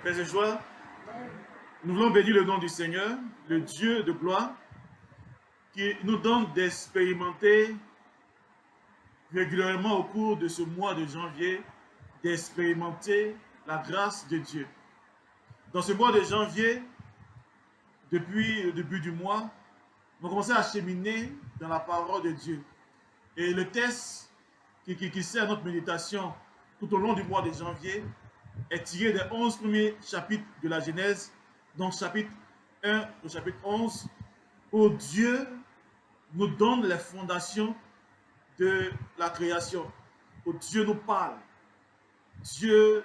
Frères et joie, nous voulons bénir le nom du Seigneur, le Dieu de gloire, qui nous donne d'expérimenter régulièrement au cours de ce mois de janvier, d'expérimenter la grâce de Dieu. Dans ce mois de janvier, depuis le début du mois, nous avons commencé à cheminer dans la parole de Dieu. Et le texte qui sert à notre méditation tout au long du mois de janvier est tiré des 11 premiers chapitres de la Genèse, donc chapitre 1 au chapitre 11, où Dieu nous donne les fondations de la création, où Dieu nous parle. Dieu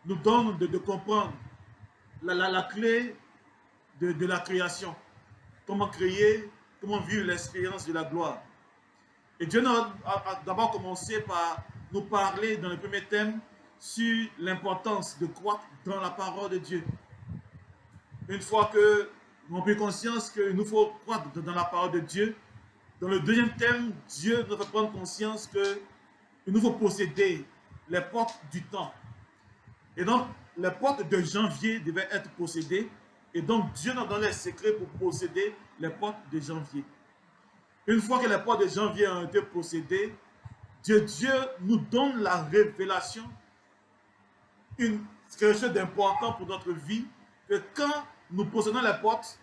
nous donne de comprendre la clé de la création. Comment créer, comment vivre l'expérience de la gloire. Et Dieu a d'abord commencé par nous parler dans le premier thème sur l'importance de croître dans la parole de Dieu. Une fois que nous avons pris conscience qu'il nous faut croître dans la parole de Dieu, dans le deuxième thème, Dieu nous fait prendre conscience qu'il nous faut posséder les portes du temps. Et donc, les portes de janvier devaient être possédées. Et donc, Dieu nous donne les secrets pour posséder les portes de janvier. Une fois que les portes de janvier ont été possédées, Dieu nous donne la révélation, quelque chose d'important pour notre vie, que quand nous possédons les portes,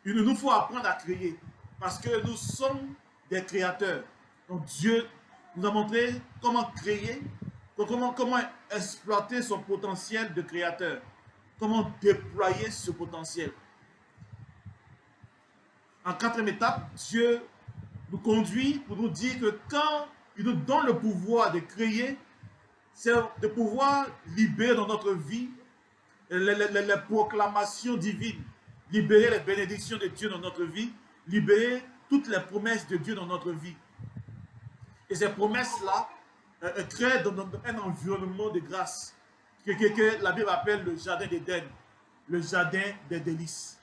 il nous faut apprendre à créer. Parce que nous sommes des créateurs. Donc Dieu nous a montré comment créer, comment exploiter son potentiel de créateur. Comment déployer ce potentiel. En quatrième étape, Dieu nous conduit pour nous dire que quand il nous donne le pouvoir de créer, c'est de pouvoir libérer dans notre vie les proclamations divines, libérer les bénédictions de Dieu dans notre vie, libérer toutes les promesses de Dieu dans notre vie. Et ces promesses-là créent un environnement de grâce que la Bible appelle le jardin d'Éden, le jardin des délices.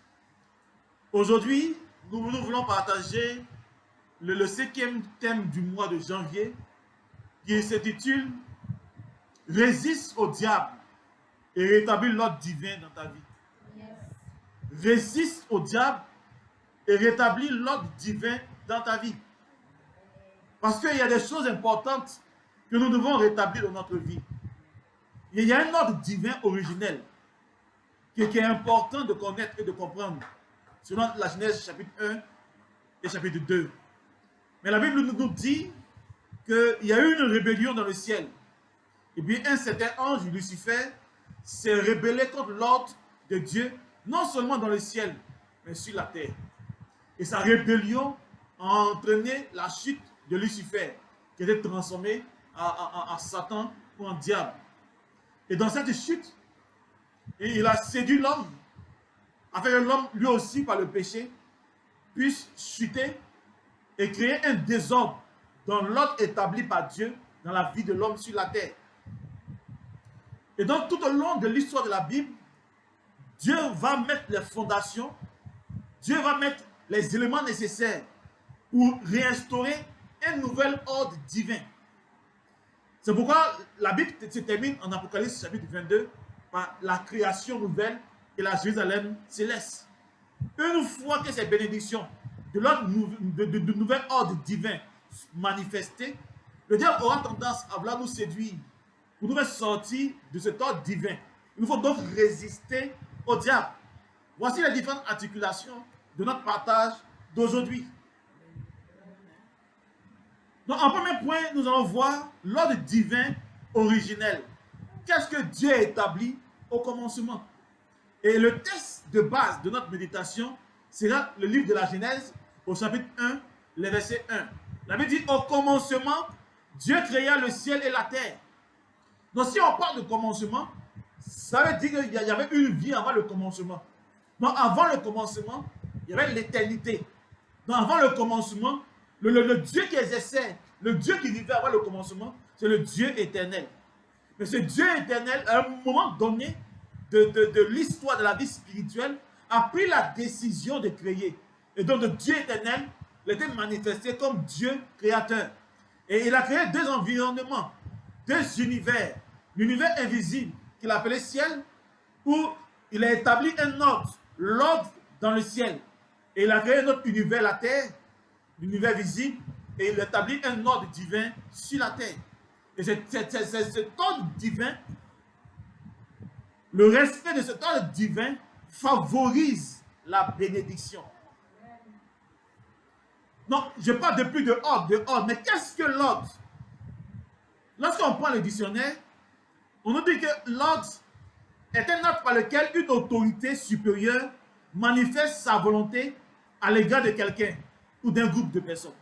Aujourd'hui, nous voulons partager le cinquième thème du mois de janvier qui s'intitule « Résiste au diable et rétablis l'ordre divin dans ta vie ». Résiste au diable et rétablis l'ordre divin dans ta vie. Parce qu'il y a des choses importantes que nous devons rétablir dans notre vie. Il y a un ordre divin originel qui est important de connaître et de comprendre selon la Genèse chapitre 1 et chapitre 2. Mais la Bible nous dit qu'il y a eu une rébellion dans le ciel. Et puis un certain ange, Lucifer, s'est rebellé contre l'ordre de Dieu, non seulement dans le ciel, mais sur la terre. Et sa rébellion a entraîné la chute de Lucifer, qui était transformé en Satan ou en diable. Et dans cette chute, il a séduit l'homme, afin que l'homme, lui aussi, par le péché, puisse chuter et créer un désordre dans l'ordre établi par Dieu dans la vie de l'homme sur la terre. Et donc, tout au long de l'histoire de la Bible, Dieu va mettre les fondations, Dieu va mettre les éléments nécessaires pour réinstaurer un nouvel ordre divin. C'est pourquoi la Bible se termine en Apocalypse chapitre 22 par la création nouvelle et la Jérusalem céleste. Une fois que ces bénédictions de nouvel ordre divin manifesté, le diable aura tendance à vouloir nous séduire pour nous faire sortir de cet ordre divin. Il nous faut donc résister au diable. Voici les différentes articulations de notre partage d'aujourd'hui. Donc, en premier point, nous allons voir l'ordre divin originel. Qu'est-ce que Dieu a établi au commencement? Et le texte de base de notre méditation sera le livre de la Genèse, au chapitre 1, le verset 1. La Bible dit, au commencement, Dieu créa le ciel et la terre. Donc, si on parle de commencement, ça veut dire qu'il y avait une vie avant le commencement. Donc, avant le commencement, il y avait l'éternité. Donc, avant le commencement, le Dieu qui exerçait, le Dieu qui vivait avant le commencement, c'est le Dieu éternel. Mais ce Dieu éternel, à un moment donné de l'histoire de la vie spirituelle, a pris la décision de créer. Et donc, le Dieu éternel était manifesté comme Dieu créateur. Et il a créé deux environnements, deux univers. L'univers invisible qu'il appelait ciel, où il a établi un ordre, l'ordre dans le ciel. Et il a créé notre univers, la terre, l'univers visible, et il établit un ordre divin sur la terre. Et cet ordre divin, le respect de cet ordre divin favorise la bénédiction. Non, je parle depuis de ordre, mais qu'est-ce que l'ordre? Lorsqu'on prend le dictionnaire, on nous dit que l'ordre est un acte par lequel une autorité supérieure manifeste sa volonté à l'égard de quelqu'un ou d'un groupe de personnes.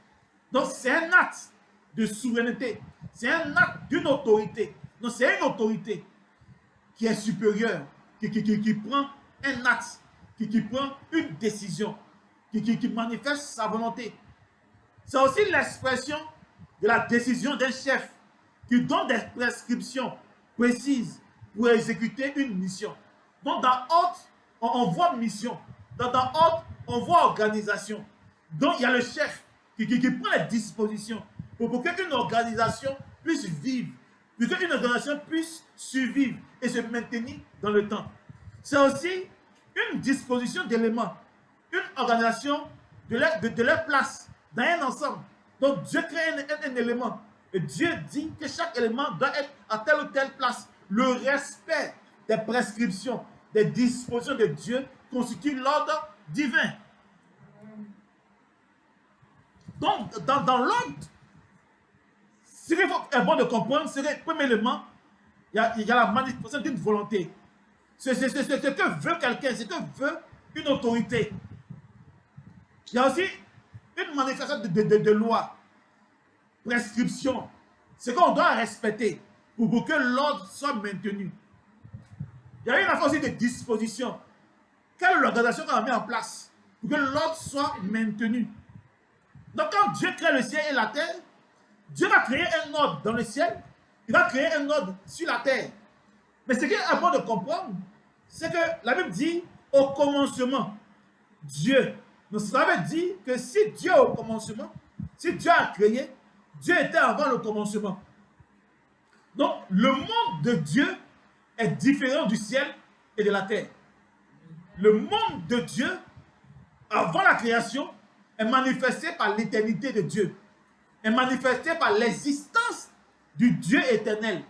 Donc c'est un acte de souveraineté, c'est un acte d'une autorité. Donc c'est une autorité qui est supérieure, qui prend un acte, qui prend une décision, qui manifeste sa volonté. C'est aussi l'expression de la décision d'un chef qui donne des prescriptions précises pour exécuter une mission. Donc dans ordre, on voit mission. Dans ordre, on voit organisation. Donc il y a le chef qui prend les dispositions pour qu'une organisation puisse vivre, pour qu'une organisation puisse survivre et se maintenir dans le temps. C'est aussi une disposition d'éléments, une organisation de leur place dans un ensemble. Donc Dieu crée un élément et Dieu dit que chaque élément doit être à telle ou telle place. Le respect des prescriptions, des dispositions de Dieu constitue l'ordre divin. Donc, dans l'ordre, ce qu'il est bon de comprendre, c'est que, premier élément, il y a la manifestation d'une volonté. C'est ce que veut quelqu'un, c'est ce que veut une autorité. Il y a aussi une manifestation de loi, prescription. C'est qu'on doit respecter pour que l'ordre soit maintenu. Il y a une affaire aussi de disposition. Quelle est l'organisation qu'on a mis en place pour que l'ordre soit maintenu? Donc quand Dieu crée le ciel et la terre, Dieu va créer un ordre dans le ciel, il va créer un ordre sur la terre. Mais ce qui est bon de comprendre, c'est que la Bible dit au commencement, Dieu. Donc ça veut dire que si Dieu est au commencement, si Dieu a créé, Dieu était avant le commencement. Donc le monde de Dieu est différent du ciel et de la terre. Le monde de Dieu, avant la création, est manifesté par l'éternité de Dieu, est manifesté par l'existence du Dieu éternel,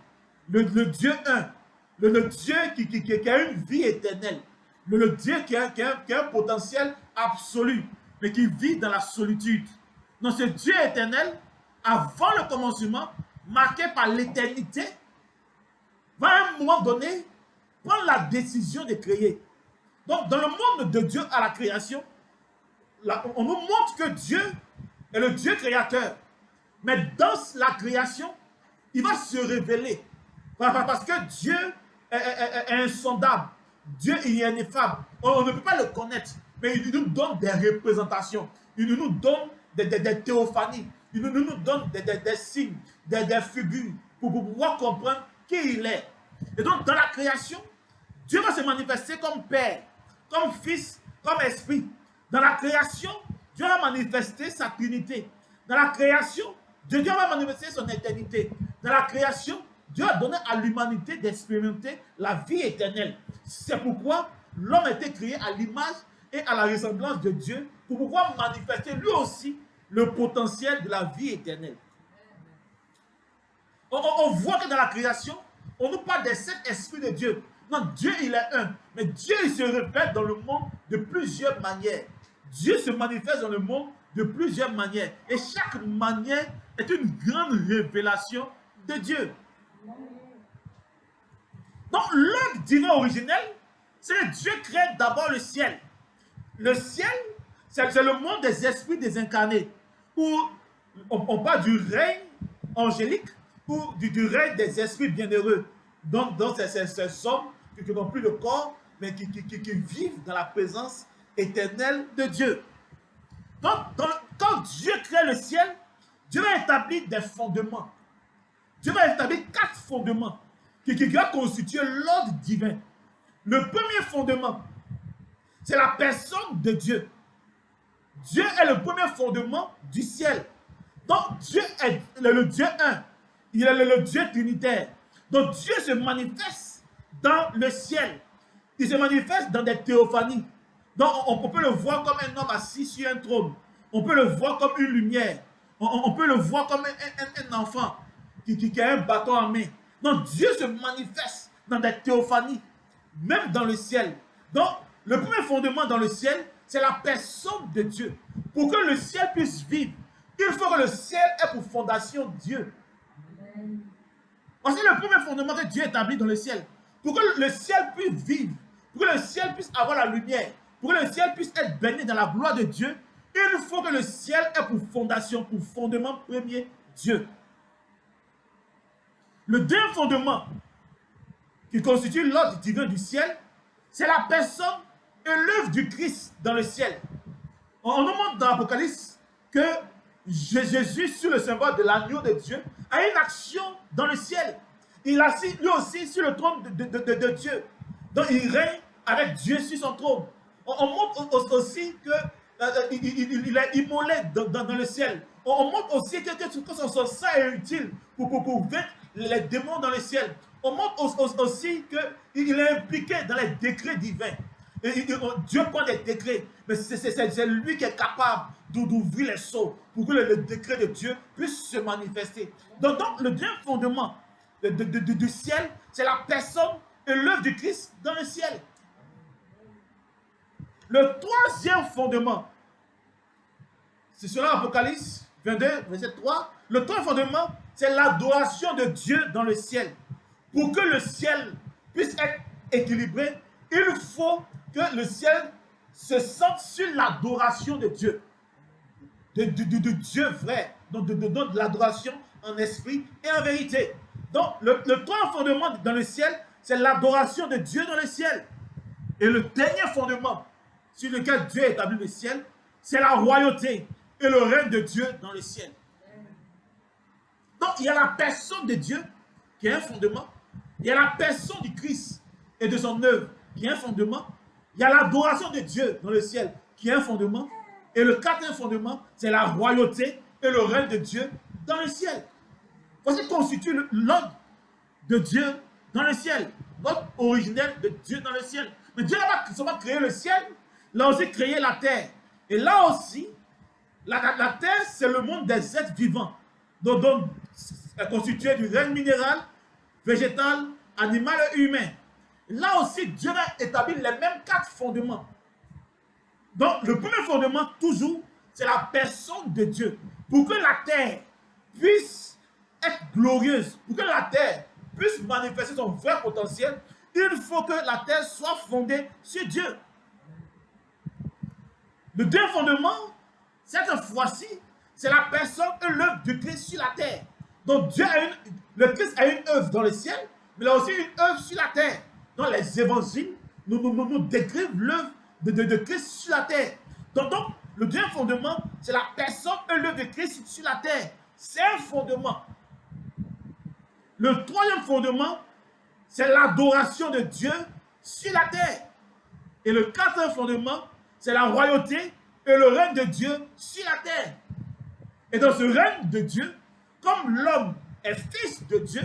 le Dieu un, le Dieu qui a une vie éternelle, le Dieu qui a un potentiel absolu, mais qui vit dans la solitude. Donc ce Dieu éternel, avant le commencement, marqué par l'éternité, va à un moment donné prendre la décision de créer. Donc dans le monde de Dieu à la création, là, on nous montre que Dieu est le Dieu créateur. Mais dans la création, il va se révéler. Parce que Dieu est insondable. Dieu est ineffable. On ne peut pas le connaître. Mais il nous donne des représentations. Il nous donne des théophanies. Il nous donne des signes, des figures pour pouvoir comprendre qui il est. Et donc, dans la création, Dieu va se manifester comme Père, comme Fils, comme Esprit. Dans la création, Dieu va manifester sa Trinité. Dans la création, Dieu va manifester son éternité. Dans la création, Dieu a donné à l'humanité d'expérimenter la vie éternelle. C'est pourquoi l'homme a été créé à l'image et à la ressemblance de Dieu pour pouvoir manifester lui aussi le potentiel de la vie éternelle. On voit que dans la création, on nous parle des 7 esprits de Dieu. Non, Dieu il est un. Mais Dieu il se répète dans le monde de plusieurs manières. Dieu se manifeste dans le monde de plusieurs manières. Et chaque manière est une grande révélation de Dieu. Donc l'ordre divin originel, c'est que Dieu crée d'abord le ciel. Le ciel, c'est le monde des esprits désincarnés. Où on parle du règne angélique ou du règne des esprits bienheureux. Donc ces hommes qui n'ont plus de corps, mais qui vivent dans la présence éternelle de Dieu. Donc, quand Dieu crée le ciel, Dieu va établir des fondements. Dieu va établir 4 fondements qui va constituer l'ordre divin. Le premier fondement, c'est la personne de Dieu. Dieu est le premier fondement du ciel. Donc, Dieu est le Dieu un. Il est le Dieu trinitaire. Donc, Dieu se manifeste dans le ciel. Il se manifeste dans des théophanies. Donc, on peut le voir comme un homme assis sur un trône. On peut le voir comme une lumière. On peut le voir comme un enfant qui a un bâton en main. Donc, Dieu se manifeste dans des théophanies, même dans le ciel. Donc, le premier fondement dans le ciel, c'est la personne de Dieu. Pour que le ciel puisse vivre, il faut que le ciel ait pour fondation Dieu. Voici le premier fondement que Dieu établit dans le ciel. Pour que le ciel puisse vivre, pour que le ciel puisse avoir la lumière, pour que le ciel puisse être baigné dans la gloire de Dieu, il faut que le ciel ait pour fondation, pour fondement premier, Dieu. Le deuxième fondement qui constitue l'ordre divin du ciel, c'est la personne et l'œuvre du Christ dans le ciel. On nous montre dans l'Apocalypse que Jésus, sur le symbole de l'agneau de Dieu, a une action dans le ciel. Il assis lui aussi sur le trône de Dieu. Donc il règne avec Dieu sur son trône. On montre aussi qu'il est immolé dans le ciel. On montre aussi que son sang est utile pour vaincre les démons dans le ciel. On montre aussi qu'il est impliqué dans les décrets divins. Dieu prend des décrets, mais c'est lui qui est capable d'ouvrir les sceaux pour que le décret de Dieu puisse se manifester. Donc le deuxième fondement du ciel, c'est la personne et l'œuvre du Christ dans le ciel. Le troisième fondement, c'est selon Apocalypse 22, verset 3. Le troisième fondement, c'est l'adoration de Dieu dans le ciel. Pour que le ciel puisse être équilibré, il faut que le ciel se sente sur l'adoration de Dieu. De Dieu vrai. Donc de l'adoration en esprit et en vérité. Donc le troisième fondement dans le ciel, c'est l'adoration de Dieu dans le ciel. Et le dernier fondement sur lequel Dieu a établi le ciel, c'est la royauté et le règne de Dieu dans le ciel. Donc il y a la personne de Dieu qui est un fondement. Il y a la personne du Christ et de son œuvre qui est un fondement. Il y a l'adoration de Dieu dans le ciel qui est un fondement. Et le quatrième fondement, c'est la royauté et le règne de Dieu dans le ciel. Voici constitue l'ordre de Dieu dans le ciel. L'ordre originel de Dieu dans le ciel. Mais Dieu n'a pas seulement créé le ciel, il a aussi créé la terre. Et là aussi, la terre, c'est le monde des êtres vivants. Donc elle est constituée du règne minéral, végétal, animal et humain. Là aussi, Dieu a établi les mêmes 4 fondements. Donc, le premier fondement, toujours, c'est la personne de Dieu. Pour que la terre puisse être glorieuse, pour que la terre puisse manifester son vrai potentiel, il faut que la terre soit fondée sur Dieu. Le deuxième fondement, cette fois-ci, c'est la personne et l'œuvre de Christ sur la terre. Donc, le Christ a une œuvre dans le ciel, mais il a aussi une œuvre sur la terre. Dans les évangiles, nous décrivent l'œuvre de Christ sur la terre. Donc, le deuxième fondement, c'est la personne et l'œuvre de Christ sur la terre. C'est un fondement. Le troisième fondement, c'est l'adoration de Dieu sur la terre. Et le quatrième fondement, c'est la royauté et le règne de Dieu sur la terre. Et dans ce règne de Dieu, comme l'homme est fils de Dieu,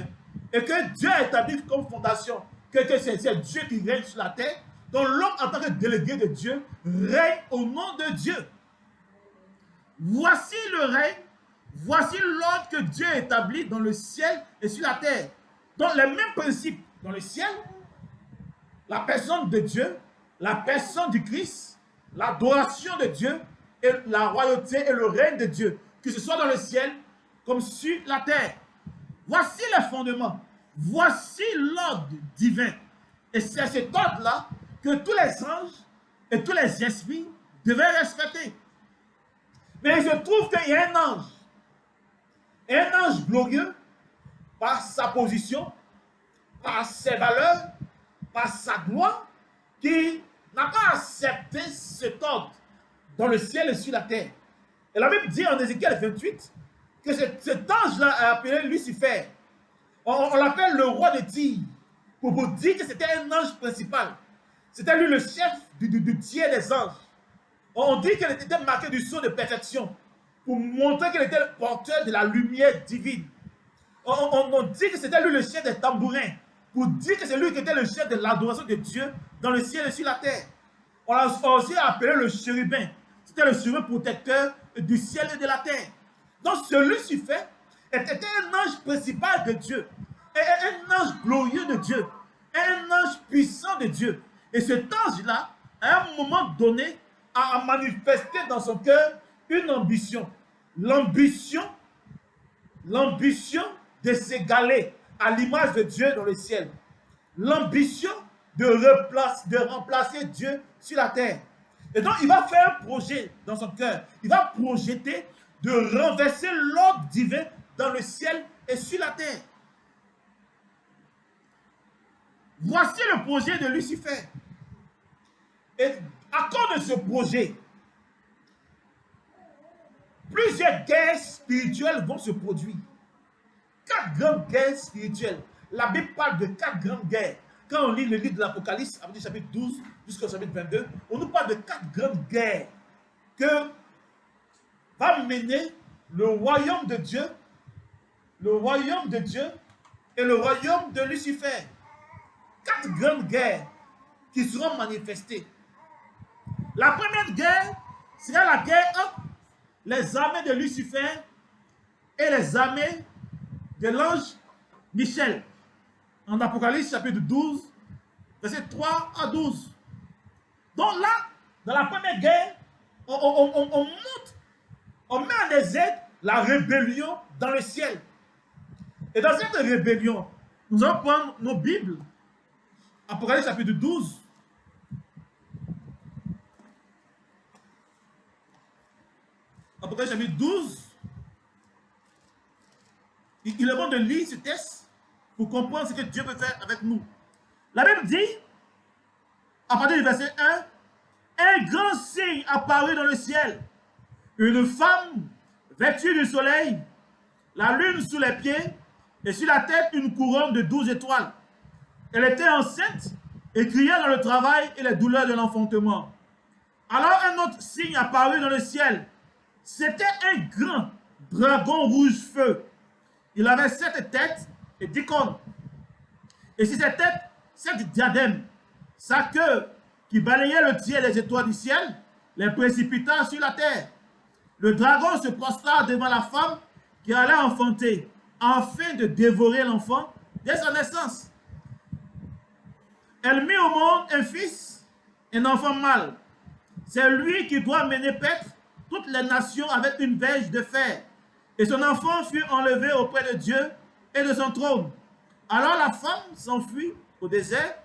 et que Dieu a établi comme fondation que c'est Dieu qui règne sur la terre, donc l'homme en tant que délégué de Dieu règne au nom de Dieu. Voici le règne, voici l'ordre que Dieu a établi dans le ciel et sur la terre. Donc les mêmes principes dans le ciel, la personne de Dieu, la personne du Christ, l'adoration de Dieu et la royauté et le règne de Dieu, que ce soit dans le ciel comme sur la terre. Voici les fondements. Voici l'ordre divin. Et c'est cet ordre-là que tous les anges et tous les esprits devaient respecter. Mais il se trouve qu'il y a un ange glorieux, par sa position, par ses valeurs, par sa gloire, qui n'a pas accepté cet ordre dans le ciel et sur la terre. Et la Bible dit en Ézéchiel 28 que cet ange-là a appelé Lucifer. On l'appelle le roi de Tyr, pour vous dire que c'était un ange principal. C'était lui le chef du tiers des anges. On dit qu'elle était marquée du sceau de perfection, pour montrer qu'elle était le porteur de la lumière divine. On dit que c'était lui le chef des tambourins, pour dire que c'est lui qui était le chef de l'adoration de Dieu dans le ciel et sur la terre. On l'a aussi appelé le chérubin. C'était le chérubin protecteur du ciel et de la terre. Donc ce Lucifer était un ange principal de Dieu, un ange glorieux de Dieu, un ange puissant de Dieu. Et cet ange-là, à un moment donné, a manifesté dans son cœur une ambition. L'ambition de s'égaler à l'image de Dieu dans le ciel. L'ambition de remplacer Dieu sur la terre. Et donc, il va faire un projet dans son cœur. Il va projeter de renverser l'ordre divin dans le ciel et sur la terre. Voici le projet de Lucifer. Et à cause de ce projet, plusieurs guerres spirituelles vont se produire. 4 grandes guerres spirituelles. La Bible parle de 4 grandes guerres. Quand on lit le livre de l'Apocalypse, à partir du chapitre 12 jusqu'au chapitre 22, on nous parle de 4 grandes guerres que va mener le royaume de Dieu et le royaume de Lucifer. 4 grandes guerres qui seront manifestées. La première guerre sera la guerre entre les armées de Lucifer et les armées de l'ange Michel. En Apocalypse chapitre 12, versets 3 à 12. Donc là, dans la première guerre, on met en exergue la rébellion dans le ciel. Et dans cette rébellion, nous allons prendre nos Bibles. Apocalypse chapitre 12. Apocalypse chapitre 12. Il est bon de lire ce texte pour comprendre ce que Dieu veut faire avec nous. La Bible dit, à partir du verset 1, un grand signe apparut dans le ciel. Une femme vêtue du soleil, la lune sous les pieds, et sur la tête une couronne de 12 étoiles. Elle était enceinte et criait dans le travail et les douleurs de l'enfantement. Alors un autre signe apparut dans le ciel. C'était un grand dragon rouge feu. Il avait 7 têtes et 10 cornes. Et sur ses têtes, 7 diadèmes. Sa queue, qui balayait le ciel et les étoiles du ciel, les précipita sur la terre. Le dragon se prostra devant la femme qui allait enfanter, afin de dévorer l'enfant dès sa naissance. Elle mit au monde un fils, un enfant mâle. C'est lui qui doit mener paître toutes les nations avec une verge de fer. Et son enfant fut enlevé auprès de Dieu et de son trône. Alors la femme s'enfuit au désert,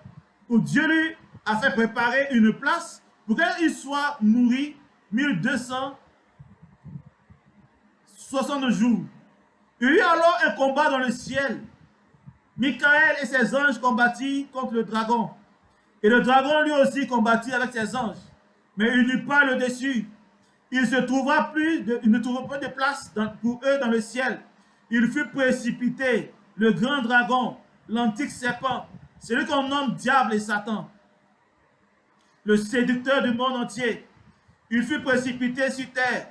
où Dieu lui a fait préparer une place pour qu'elle y soit nourrie 1260 jours. Il y eut alors un combat dans le ciel. Michael et ses anges combattirent contre le dragon. Et le dragon lui aussi combattit avec ses anges. Mais il n'eut pas le dessus. Il ne trouva pas de place pour eux dans le ciel. Il fut précipité, le grand dragon, l'antique serpent, celui qu'on nomme diable et Satan, le séducteur du monde entier. Il fut précipité sur terre,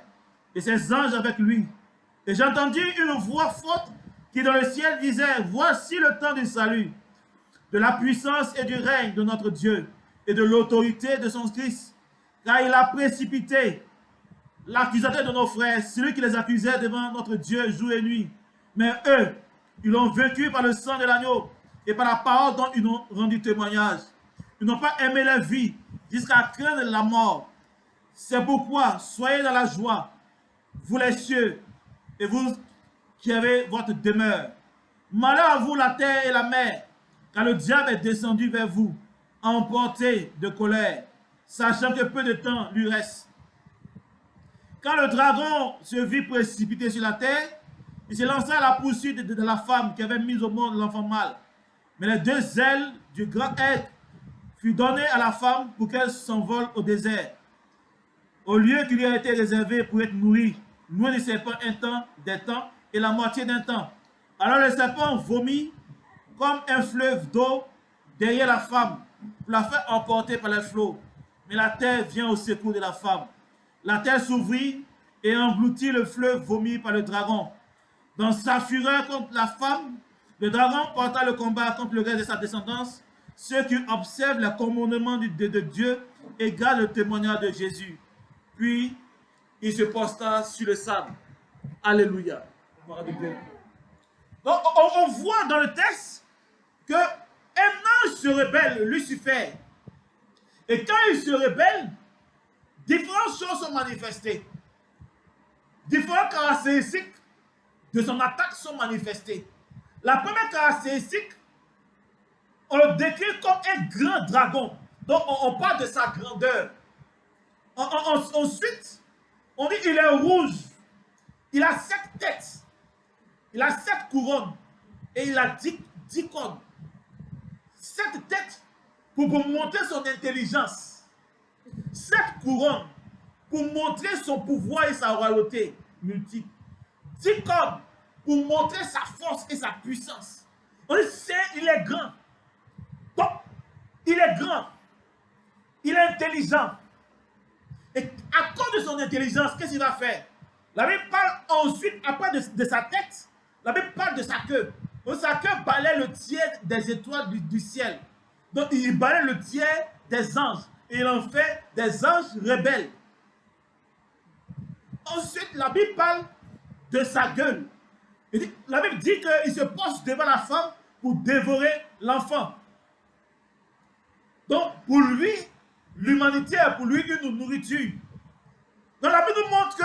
et ses anges avec lui. Et j'entendis une voix forte qui dans le ciel disait, voici le temps du salut, de la puissance et du règne de notre Dieu, et de l'autorité de son Christ, car il a précipité l'accusateur de nos frères, celui qui les accusait devant notre Dieu jour et nuit. Mais eux, ils l'ont vaincu par le sang de l'agneau et par la parole dont ils ont rendu témoignage. Ils n'ont pas aimé la vie jusqu'à craindre la mort. C'est pourquoi soyez dans la joie, vous les cieux, et vous qui avez votre demeure. Malheur à vous la terre et la mer, car le diable est descendu vers vous, emporté de colère, sachant que peu de temps lui reste. Quand le dragon se vit précipité sur la terre, il se lança à la poursuite de la femme qui avait mis au monde l'enfant mâle. Mais les 2 ailes du grand aigle furent données à la femme pour qu'elle s'envole au désert, au lieu qui lui a été réservé pour être nourrie, loin du serpent un temps, des temps, et la moitié d'un temps. Alors le serpent vomit comme un fleuve d'eau derrière la femme, pour la faire emporter par les flots. Mais la terre vient au secours de la femme. La terre s'ouvrit et engloutit le fleuve vomi par le dragon. Dans sa fureur contre la femme, Le dragon porta le combat contre le reste de sa descendance, ceux qui observent le commandement de Dieu et gardent le témoignage de Jésus. Puis, il se posta sur le sable. Alléluia. Donc, on voit dans le texte que un ange se rebelle, Lucifer. Et quand il se rebelle, différentes choses sont manifestées. Différentes caractéristiques de son attaque sont manifestées. La première caractéristique, on le décrit comme un grand dragon. Donc, on parle de sa grandeur. Ensuite, on dit qu'il est rouge. Il a 7 têtes. Il a 7 couronnes. Et il a 10 cornes. 7 têtes pour montrer son intelligence. 7 couronnes pour montrer son pouvoir et sa royauté multiple. 10 cornes pour montrer sa force et sa puissance. On dit, il est grand. Donc, il est grand. Il est intelligent. Et à cause de son intelligence, qu'est-ce qu'il va faire? La Bible parle ensuite, après de sa tête, la Bible parle de sa queue. Donc, sa queue balaie le tiers des étoiles du ciel. Donc, il balaie le tiers des anges. Et il en fait des anges rebelles. Ensuite, la Bible parle de sa gueule. La Bible dit qu'il se poste devant la femme pour dévorer l'enfant. Donc, pour lui, l'humanité est pour lui une nourriture. Donc, la Bible nous montre que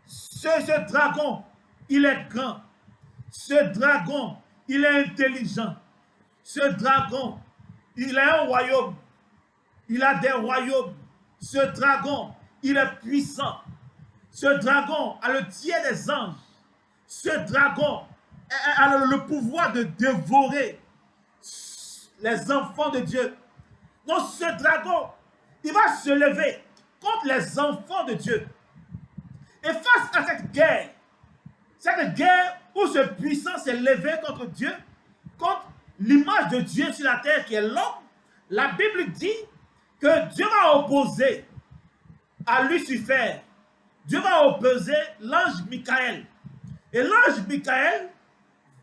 ce dragon, il est grand. Ce dragon, il est intelligent. Ce dragon, il a un royaume. Il a des royaumes. Ce dragon, il est puissant. Ce dragon a le tiers des anges. Ce dragon a le pouvoir de dévorer les enfants de Dieu. Donc ce dragon, il va se lever contre les enfants de Dieu. Et face à cette guerre où ce puissant s'est levé contre Dieu, contre l'image de Dieu sur la terre qui est l'homme, la Bible dit que Dieu va opposer à Lucifer. Dieu va opposer l'ange Michael. Et l'ange Michael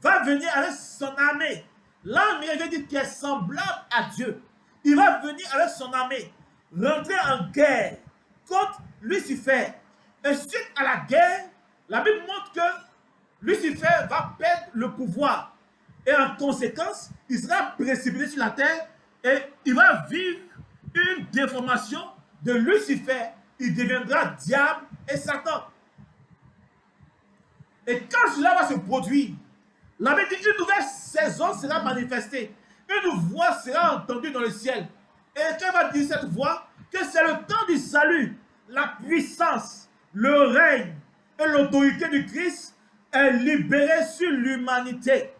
va venir avec son armée. L'ange Michael dit qu'il est semblable à Dieu. Il va venir avec son armée, rentrer en guerre contre Lucifer. Et suite à la guerre, la Bible montre que Lucifer va perdre le pouvoir. Et en conséquence, il sera précipité sur la terre et il va vivre une déformation de Lucifer. Il deviendra diable et Satan. Et quand cela va se produire, la Bible dit qu'une nouvelle saison sera manifestée. Une voix sera entendue dans le ciel. Et quand va dire cette voix? Que c'est le temps du salut, la puissance, le règne et l'autorité du Christ est libérée sur l'humanité.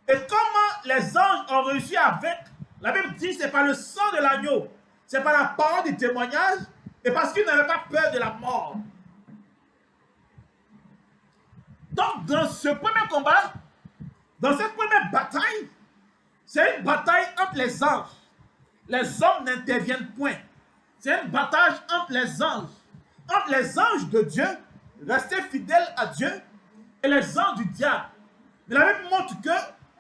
Et comment les anges ont réussi à vaincre? La Bible dit que c'est par le sang de l'agneau, c'est par la parole du témoignage et parce qu'ils n'avaient pas peur de la mort. Donc, dans ce premier combat, dans cette première bataille, c'est une bataille entre les anges. Les hommes n'interviennent point. C'est une bataille entre les anges de Dieu, restés fidèles à Dieu, et les anges du diable. Mais la Bible montre que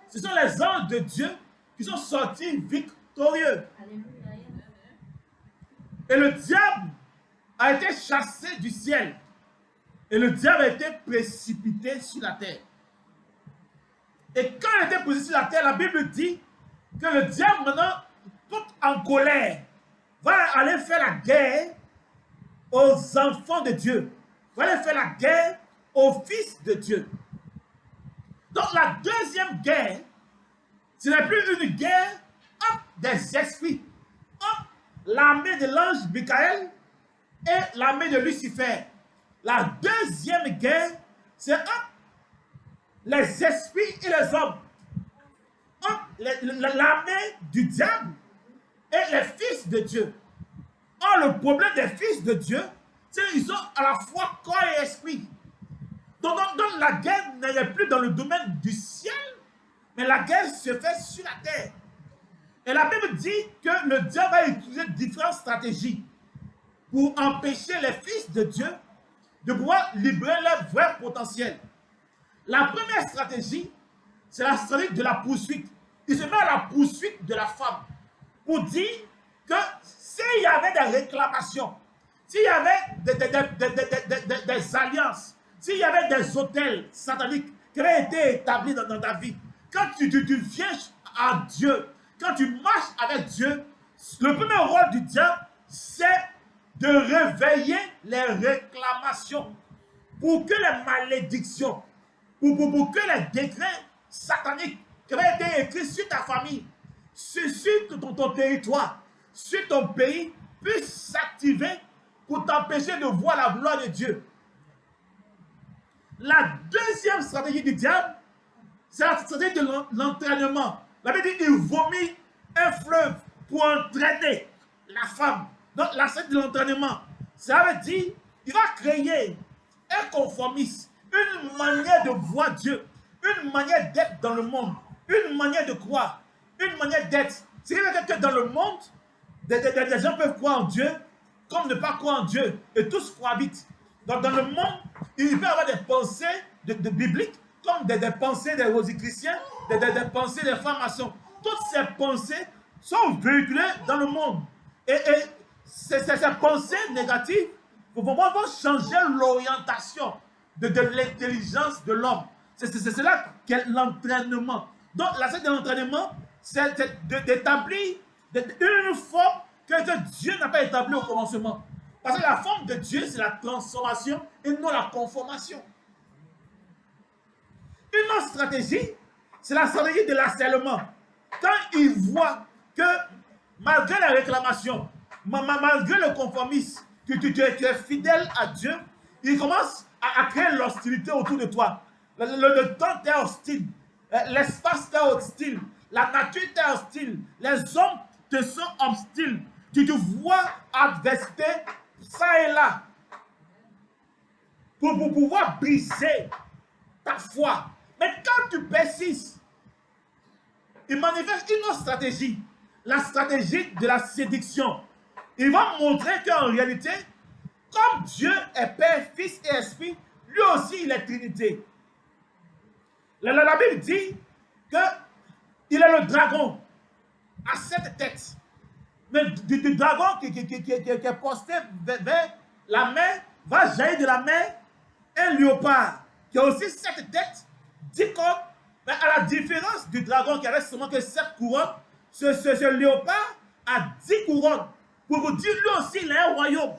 ce sont les anges de Dieu qui sont sortis victorieux. Et le diable a été chassé du ciel. Et le diable a été précipité sur la terre. Et quand il a été précipité sur la terre, la Bible dit que le diable, maintenant, tout en colère, va aller faire la guerre aux enfants de Dieu. Va aller faire la guerre aux fils de Dieu. Donc la deuxième guerre, ce n'est plus une guerre entre des esprits, entre l'armée de l'ange Michael et l'armée de Lucifer. La deuxième guerre, c'est entre les esprits et les hommes, entre l'armée du diable et les fils de Dieu. Or, le problème des fils de Dieu, c'est qu'ils sont à la fois corps et esprit. Donc la guerre n'est plus dans le domaine du ciel, mais la guerre se fait sur la terre. Et la Bible dit que le diable va utiliser différentes stratégies pour empêcher les fils de Dieu de pouvoir libérer leur vrai potentiel. La première stratégie, c'est la stratégie de la poursuite. Il se met à la poursuite de la femme pour dire que s'il y avait des réclamations, s'il y avait des alliances, s'il y avait des hôtels sataniques qui avaient été établis dans ta vie, quand tu viens à Dieu, quand tu marches avec Dieu, le premier rôle du diable, c'est de réveiller les réclamations pour que les malédictions, pour que les décrets sataniques qui avaient été écrits sur ta famille, sur ton territoire, sur ton pays, puissent s'activer pour t'empêcher de voir la gloire de Dieu. La deuxième stratégie du diable, c'est la stratégie de l'entraînement. La Bible dit qu'il vomit un fleuve pour entraîner la femme. Donc la stratégie de l'entraînement, ça veut dire qu'il va créer un conformisme, une manière de voir Dieu, une manière d'être dans le monde, une manière de croire, une manière d'être. C'est-à-dire que dans le monde, des gens peuvent croire en Dieu comme ne pas croire en Dieu, et tous cohabitent. Donc dans le monde, il peut y avoir des pensées de bibliques, comme des pensées des rosicruciens, des pensées des francs-maçons. Toutes ces pensées sont véhiculées dans le monde. Et ces pensées négatives vont changer l'orientation de l'intelligence de l'homme. C'est là qu'est l'entraînement. Donc la scène de l'entraînement, c'est d'établir une forme que Dieu n'a pas établie au commencement. Parce que la forme de Dieu, c'est la transformation et non la conformation. Une autre stratégie, c'est la stratégie de l'harcèlement. Quand il voit que malgré la réclamation, malgré le conformisme, que tu es fidèle à Dieu, il commence à créer l'hostilité autour de toi. Le temps t'est hostile, l'espace t'est hostile, la nature t'est hostile, les hommes te sont hostiles. Tu te vois adversité ça et là pour pouvoir briser ta foi. Mais quand tu persistes, il manifeste une autre stratégie, la stratégie de la séduction. Il va montrer qu'en réalité, comme Dieu est Père, Fils et Esprit, lui aussi il est Trinité. La Bible dit qu'il est le dragon à 7 têtes. Mais du dragon qui est posté vers la mer, va jaillir de la mer un léopard qui a aussi 7 têtes, 10 cornes. Mais à la différence du dragon qui avait seulement que 7 couronnes, ce léopard a 10 couronnes. Pour vous dire, lui aussi, il a un royaume.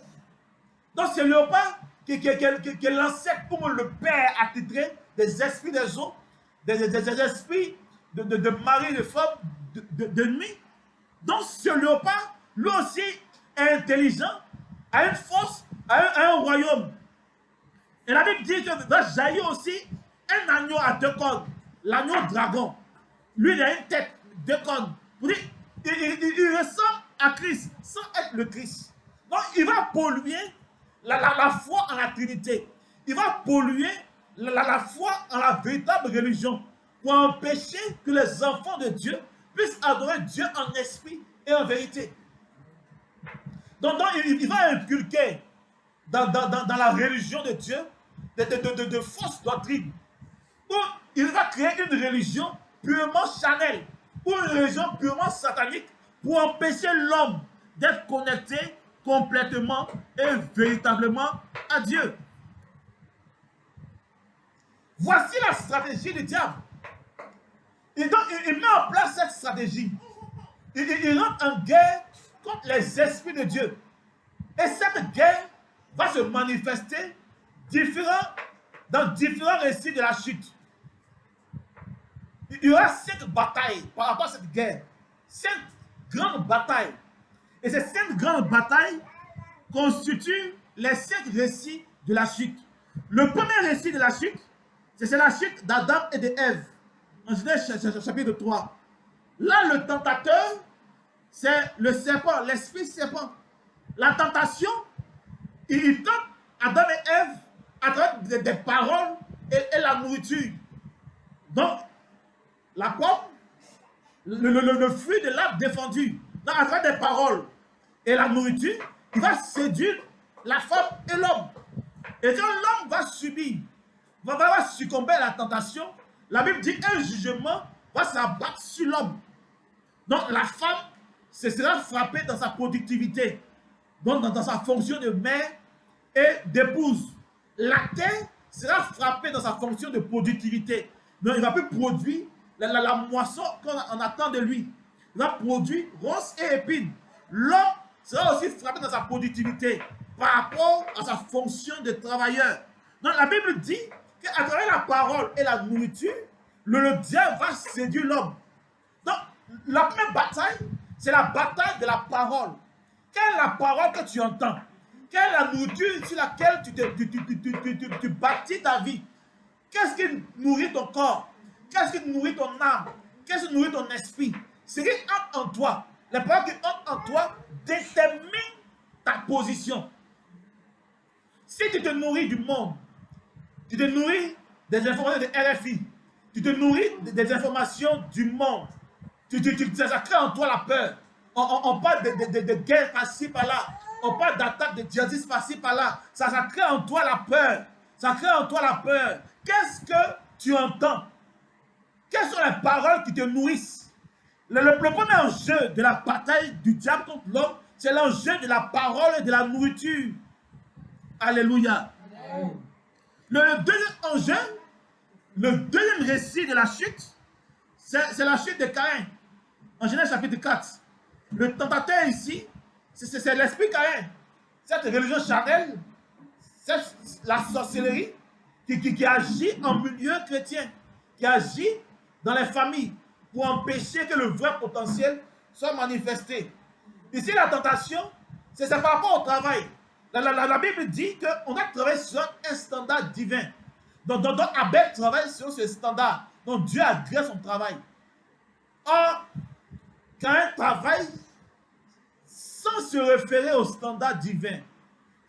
Donc, ce léopard qui est l'ancêtre, comme le Père attitré des esprits des eaux, des esprits de mari, de femme, de nuit. Donc, ce léopard, lui aussi, est intelligent, a une force, a un royaume. Et la Bible dit que va jaillir aussi un agneau à 2 cornes, l'agneau dragon. Lui, il a une tête, 2 cornes. Il ressemble à Christ, sans être le Christ. Donc, il va polluer la foi en la Trinité. Il va polluer la foi en la véritable religion pour empêcher que les enfants de Dieu puissent adorer Dieu en esprit et en vérité. Donc il va inculquer dans la religion de Dieu de fausses doctrines. Ou il va créer une religion purement charnelle ou une religion purement satanique pour empêcher l'homme d'être connecté complètement et véritablement à Dieu. Voici la stratégie du diable. Et donc, il met en place cette stratégie. Il rentre en guerre contre les esprits de Dieu. Et cette guerre va se manifester dans différents récits de la chute. Il y aura 5 batailles par rapport à cette guerre. 5 grandes batailles. Et ces 5 grandes batailles constituent les 5 récits de la chute. Le premier récit de la chute, c'est la chute d'Adam et d'Ève. En Genèse chapitre 3. Là, le tentateur, c'est le serpent, l'esprit serpent. La tentation, il tente Adam et Ève à travers des paroles et la nourriture. Donc, la pomme, le fruit de l'arbre défendu, donc à travers des paroles et la nourriture, il va séduire la femme et l'homme. Et quand l'homme va subir, va succomber à la tentation, La Bible dit un jugement va s'abattre sur l'homme. Donc la femme se sera frappée dans sa productivité, donc dans sa fonction de mère et d'épouse. La terre sera frappée dans sa fonction de productivité. Donc il ne va plus produire la moisson qu'on attend de lui. Il va produire ronces et épines. L'homme sera aussi frappé dans sa productivité par rapport à sa fonction de travailleur. Donc la Bible dit qu'à travers la parole et la nourriture, le diable va séduire l'homme. Donc la première bataille, c'est la bataille de la parole. Quelle est la parole que tu entends? Quelle est la nourriture sur laquelle tu bâtis ta vie? Qu'est-ce qui nourrit ton corps? Qu'est-ce qui nourrit ton âme? Qu'est-ce qui nourrit ton esprit? Ce qui entre en toi, les paroles qui entrent en toi déterminent ta position. Si tu te nourris du monde, tu te nourris des informations de RFI, tu te nourris des informations du monde, ça crée en toi la peur. On parle de guerre par-ci par-là, on parle d'attaque de djihadistes par-ci par-là, ça crée en toi la peur. Ça crée en toi la peur. Qu'est-ce que tu entends? Quelles sont les paroles qui te nourrissent? Le premier enjeu de la bataille du diable contre l'homme, c'est l'enjeu de la parole et de la nourriture. Alléluia. Le deuxième enjeu, le deuxième récit de la chute, c'est la chute de Caïn. En Genèse chapitre 4. Le tentateur ici, c'est l'esprit Caïn. Cette religion charnelle, la sorcellerie qui agit en milieu chrétien, qui agit dans les familles pour empêcher que le vrai potentiel soit manifesté. Ici, la tentation, c'est par rapport au travail. La Bible dit qu'on a travaillé sur un standard divin. Donc Abel travaille sur ce standard. Donc Dieu agrée son travail. Or, quand un travail, sans se référer au standard divin,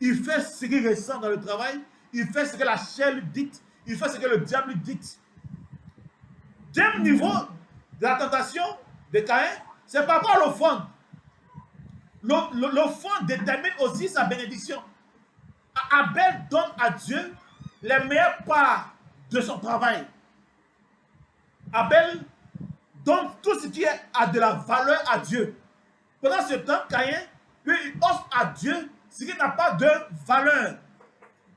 il fait ce qu'il ressent dans le travail, il fait ce que la chair lui dicte, il fait ce que le diable lui dicte. Deuxième niveau de la tentation de Caïn, c'est par rapport à l'offrande. L'offrande détermine aussi sa bénédiction. Abel donne à Dieu les meilleures parts de son travail. Abel donne tout ce qui a de la valeur à Dieu. Pendant ce temps, Caïn, lui, il offre à Dieu ce qui n'a pas de valeur.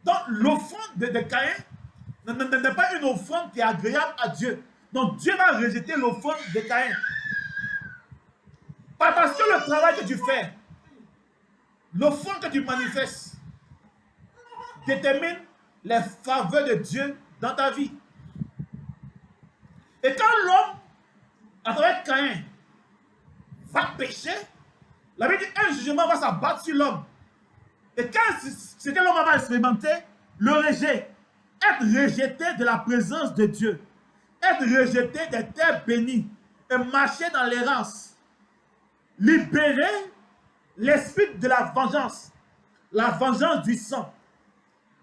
Donc, l'offrande de Caïn n'est pas une offrande qui est agréable à Dieu. Donc, Dieu va rejeter l'offrande de Caïn. Parce que le travail que tu fais, l'offrande que tu manifestes, détermine les faveurs de Dieu dans ta vie. Et quand l'homme, à travers Caïn, va pécher, la Bible dit un jugement va s'abattre sur l'homme. Et quand ce que l'homme va expérimenter, le rejet, être rejeté de la présence de Dieu, être rejeté des terres bénies et marcher dans l'errance, libérer l'esprit de la vengeance du sang,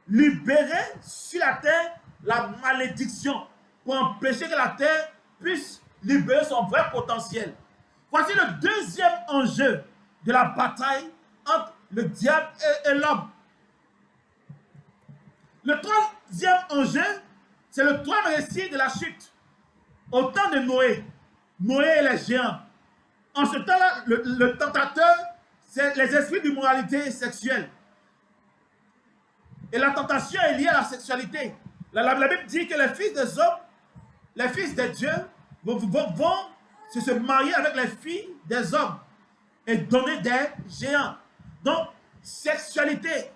libérer sur la terre la malédiction pour empêcher que la terre puisse libérer son vrai potentiel. Voici le deuxième enjeu de la bataille entre le diable et l'homme. Le troisième enjeu, c'est le troisième récit de la chute. Au temps de Noé, Noé et les géants. En ce temps-là, le tentateur, c'est les esprits d'immoralité sexuelle. Et la tentation est liée à la sexualité. La Bible dit que les fils des hommes, les fils de Dieu, vont se marier avec les filles des hommes et donner des géants. Donc, sexualité,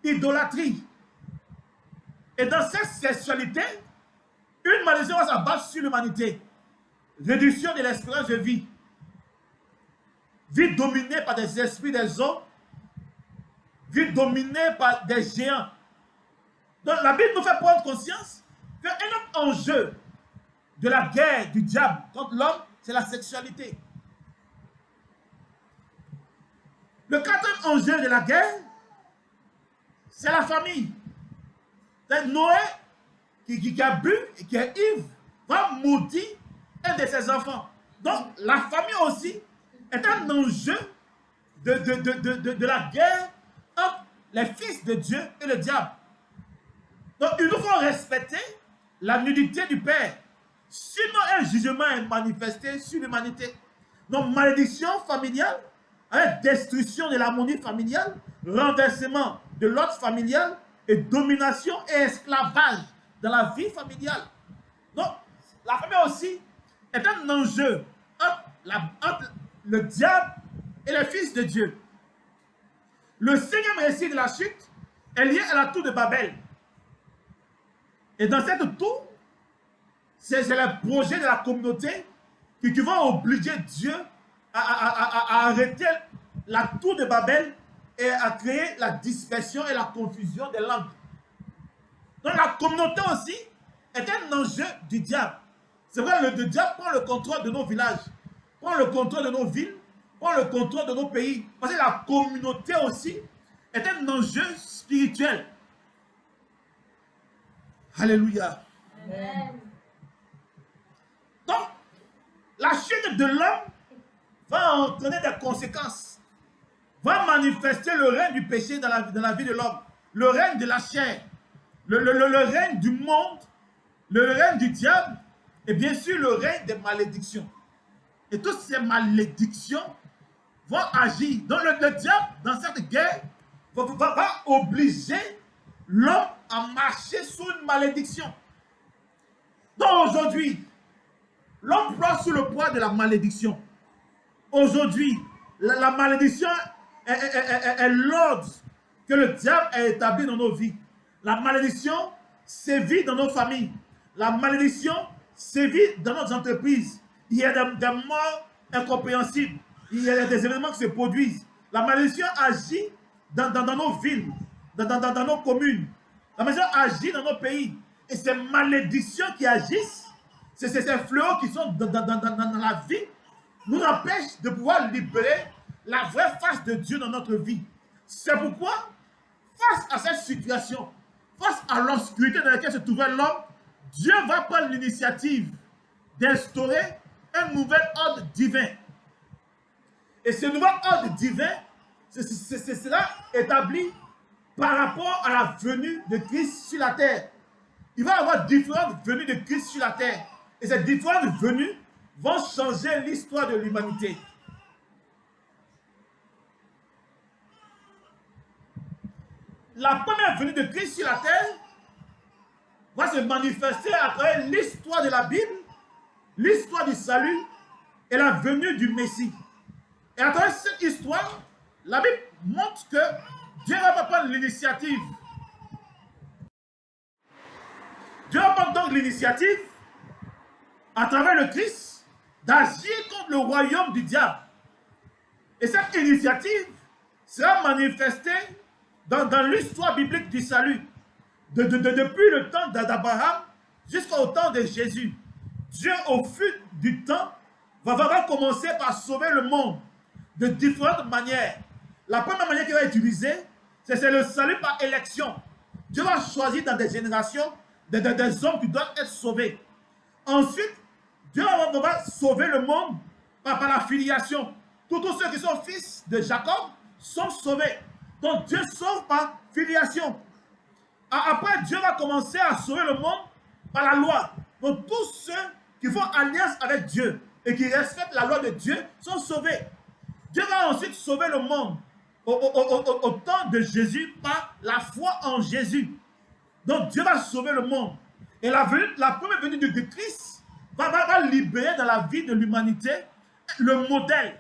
idolâtrie. Et dans cette sexualité, une malédiction va s'abattre sur l'humanité. Réduction de l'espérance de vie. Vie dominée par des esprits des hommes. Vie dominée par des géants. Donc la Bible nous fait prendre conscience qu'un autre enjeu de la guerre du diable contre l'homme, c'est la sexualité. Le quatrième enjeu de la guerre, c'est la famille. C'est Noé qui a bu et qui est ivre, va maudire un de ses enfants. Donc la famille aussi est un enjeu de la guerre entre les fils de Dieu et le diable. Donc il nous faut respecter la nudité du père. Sinon, un jugement est manifesté sur l'humanité. Donc, malédiction familiale, avec destruction de l'harmonie familiale, renversement de l'ordre familial et domination et esclavage dans la vie familiale. Donc, la famille aussi est un enjeu entre le diable et le Fils de Dieu. Le 5e récit de la chute est lié à la tour de Babel. Et dans cette tour, c'est le projet de la communauté qui va obliger Dieu à arrêter la tour de Babel et à créer la dispersion et la confusion des langues. Donc la communauté aussi est un enjeu du diable. C'est vrai, le diable prend le contrôle de nos villages, prend le contrôle de nos villes, prend le contrôle de nos pays. Parce que la communauté aussi est un enjeu spirituel. Alléluia. Amen. Donc, la chute de l'homme va entraîner des conséquences, va manifester le règne du péché dans la vie de l'homme, le règne de la chair, le règne du monde, le règne du diable et bien sûr le règne des malédictions. Et toutes ces malédictions vont agir. Donc le diable, dans cette guerre, va obliger l'homme à marcher sous une malédiction. Donc aujourd'hui, l'homme prend sous le poids de la malédiction. Aujourd'hui, la malédiction est l'ordre que le diable a établi dans nos vies. La malédiction sévit dans nos familles. La malédiction sévit dans nos entreprises. Il y a des morts incompréhensibles. Il y a des événements qui se produisent. La malédiction agit dans nos villes, dans nos communes. La malédiction agit dans nos pays. Et ces malédictions qui agissent, ces fléaux qui sont dans la vie, nous empêchent de pouvoir libérer la vraie face de Dieu dans notre vie. C'est pourquoi, face à cette situation, face à l'obscurité dans laquelle se trouvait l'homme, Dieu va prendre l'initiative d'instaurer un nouvel ordre divin. Et ce nouvel ordre divin, ce sera établi par rapport à la venue de Christ sur la terre. Il va y avoir différentes venues de Christ sur la terre. Et ces différentes venues vont changer l'histoire de l'humanité. La première venue de Christ sur la terre va se manifester à travers l'histoire de la Bible, l'histoire du salut et la venue du Messie. Et à travers cette histoire, la Bible montre que Dieu va prendre l'initiative. Dieu va prendre donc l'initiative, à travers le Christ, d'agir contre le royaume du diable. Et cette initiative sera manifestée dans l'histoire biblique du salut. Depuis le temps d'Abraham jusqu'au temps de Jésus. Dieu, au fil du temps, va commencer par sauver le monde de différentes manières. La première manière qu'il va utiliser, c'est le salut par élection. Dieu va choisir dans des générations des hommes qui doivent être sauvés. Ensuite, Dieu va sauver le monde par la filiation. Tous ceux qui sont fils de Jacob sont sauvés. Donc Dieu sauve par filiation. Après, Dieu va commencer à sauver le monde par la loi. Donc tous ceux qui font alliance avec Dieu et qui respectent la loi de Dieu sont sauvés. Dieu va ensuite sauver le monde au temps de Jésus par la foi en Jésus. Donc Dieu va sauver le monde. Et la première venue de Christ va libérer dans la vie de l'humanité le modèle.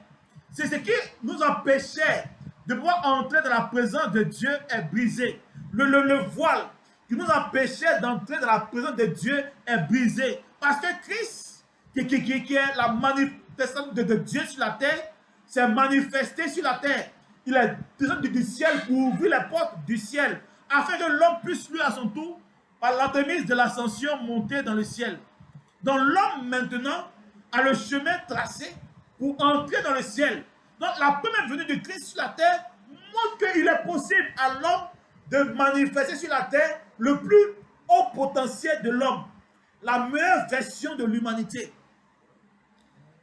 C'est ce qui nous empêchait de pouvoir entrer dans la présence de Dieu est brisé. Le voile qui nous empêchait d'entrer dans la présence de Dieu est brisé. Parce que Christ, qui est la manifestation de Dieu sur la terre, s'est manifesté sur la terre. Il est descendu du ciel pour ouvrir les portes du ciel, afin que l'homme puisse lui à son tour, par l'entremise de l'ascension, monter dans le ciel. Donc l'homme maintenant a le chemin tracé pour entrer dans le ciel. Donc la première venue de Christ sur la terre montre qu'il est possible à l'homme de manifester sur la terre le plus haut potentiel de l'homme, la meilleure version de l'humanité.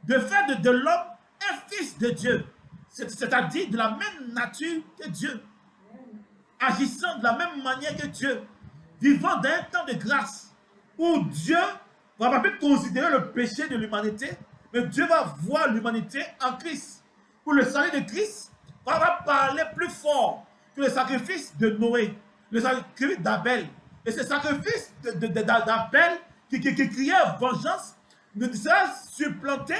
De faire de l'homme un fils de Dieu, c'est-à-dire de la même nature que Dieu, agissant de la même manière que Dieu, vivant dans un temps de grâce où Dieu ne va pas plus considérer le péché de l'humanité, mais Dieu va voir l'humanité en Christ. Pour le salut de Christ, va parler plus fort que le sacrifice de Noé, le sacrifice d'Abel. Et ce sacrifice d'Abel qui criait vengeance ne sera supplanté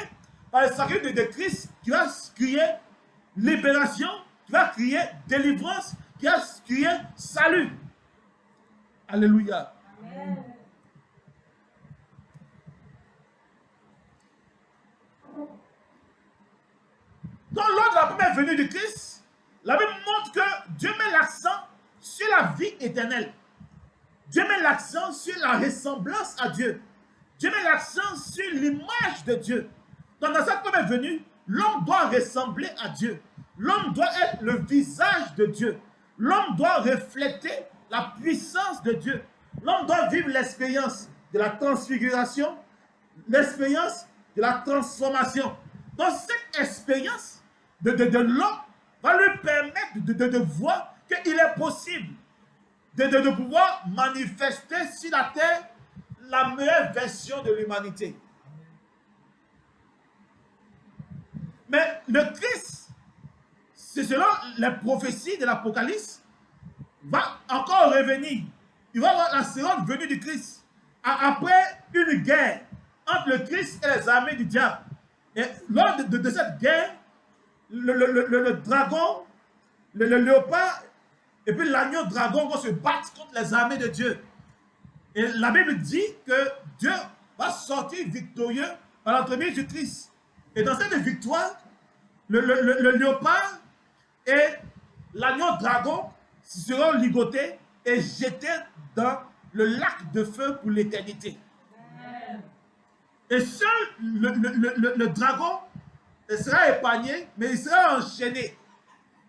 par le sacrifice de Christ qui va crier libération, qui va crier délivrance, qui va crier salut. Alléluia. Amen. Donc, lors de la première venue de Christ, la Bible montre que Dieu met l'accent sur la vie éternelle. Dieu met l'accent sur la ressemblance à Dieu. Dieu met l'accent sur l'image de Dieu. Donc, dans cette première venue, l'homme doit ressembler à Dieu. L'homme doit être le visage de Dieu. L'homme doit refléter la puissance de Dieu. L'homme doit vivre l'expérience de la transfiguration, l'expérience de la transformation. Donc, cette expérience de l'homme va lui permettre de voir qu'il est possible de pouvoir manifester sur la terre la meilleure version de l'humanité. Mais le Christ, c'est selon les prophéties de l'Apocalypse, va encore revenir. Il va avoir la seconde venue du Christ. Après une guerre entre le Christ et les armées du diable. Et lors de cette guerre, le dragon, le léopard et puis l'agneau dragon vont se battre contre les armées de Dieu. Et la Bible dit que Dieu va sortir victorieux par l'entremise du Christ. Et dans cette victoire, le léopard et l'agneau dragon seront ligotés et jetés dans le lac de feu pour l'éternité. Et seul le dragon sera épargné, mais il sera enchaîné.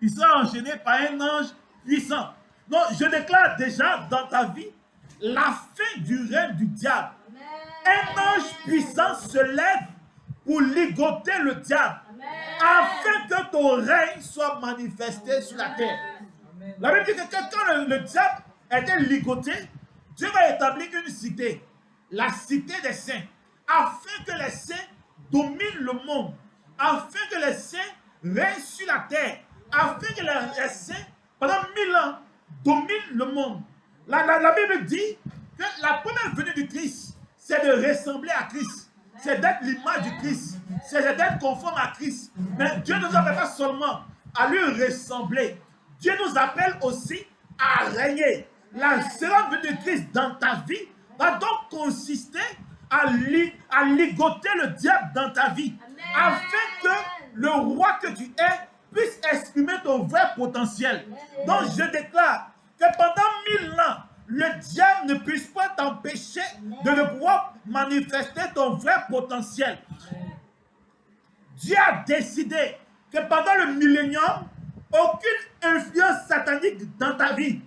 Il sera enchaîné par un ange puissant. Donc, je déclare déjà dans ta vie la fin du règne du diable. Un ange puissant se lève pour ligoter le diable, afin que ton règne soit manifesté sur la terre. La Bible dit que quand le diable était ligoté, Dieu va établir une cité, la cité des saints, afin que les saints dominent le monde, afin que les saints règnent sur la terre, afin que les saints, pendant 1000 ans, dominent le monde. La Bible dit que la première venue du Christ, c'est de ressembler à Christ, c'est d'être l'image du Christ, c'est d'être conforme à Christ. Mais Dieu ne nous appelle pas seulement à lui ressembler, Dieu nous appelle aussi à régner. La seconde venue de Christ dans ta vie va donc consister à ligoter le diable dans ta vie, afin que le roi que tu es puisse exprimer ton vrai potentiel. Donc je déclare que pendant 1000 ans, le diable ne puisse pas t'empêcher de pouvoir manifester ton vrai potentiel. Dieu a décidé que pendant le millénium, aucune influence satanique dans ta vie.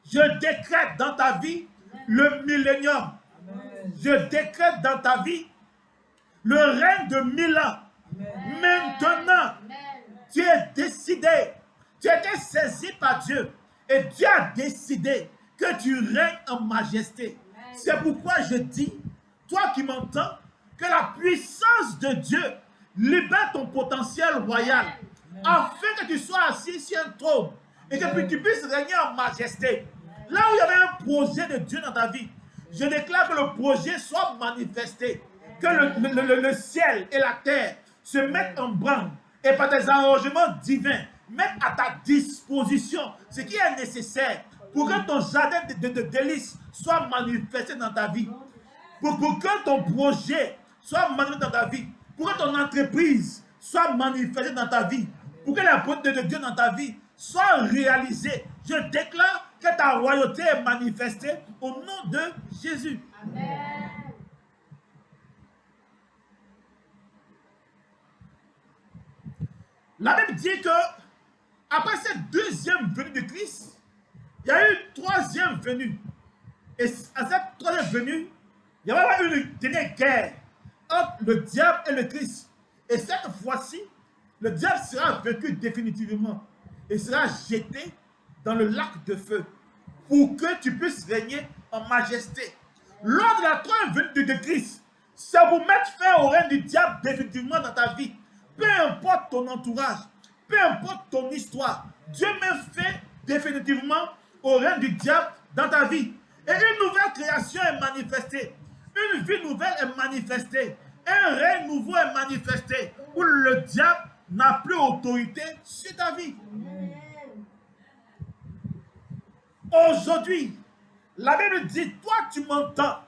Je décrète dans ta vie le millénium. Je décrète dans ta vie le règne de 1000 ans. Maintenant, tu es décidé, tu as été saisi par Dieu et Dieu a décidé que tu règnes en majesté. C'est pourquoi je dis, toi qui m'entends, que la puissance de Dieu libère ton potentiel royal, afin que tu sois assis sur un trône et que tu puisses régner en majesté. Là où il y avait un projet de Dieu dans ta vie, je déclare que le projet soit manifesté, que le ciel et la terre se mettent en branle et par des arrangements divins mettent à ta disposition ce qui est nécessaire pour que ton jardin de délices soit manifesté dans ta vie, pour que ton projet soit manifesté dans ta vie, pour que ton entreprise soit manifestée dans ta vie, pour que la volonté de Dieu dans ta vie soit réalisée. Je déclare que ta royauté est manifestée au nom de Jésus. Amen. La Bible dit que après cette deuxième venue de Christ, il y a eu une troisième venue. Et à cette troisième venue, il y aura une dernière guerre entre le diable et le Christ. Et cette fois-ci, le diable sera vaincu définitivement et sera jeté dans le lac de feu pour que tu puisses régner en majesté, Lors de la troisième venue de Christ, c'est pour mettre fin au règne du diable définitivement dans ta vie. Peu importe ton entourage, peu importe ton histoire, Dieu met fin définitivement au règne du diable dans ta vie. Et une nouvelle création est manifestée. Une vie nouvelle est manifestée. Un règne nouveau est manifesté où le diable n'a plus autorité sur ta vie. Aujourd'hui, la Bible dit, toi tu m'entends,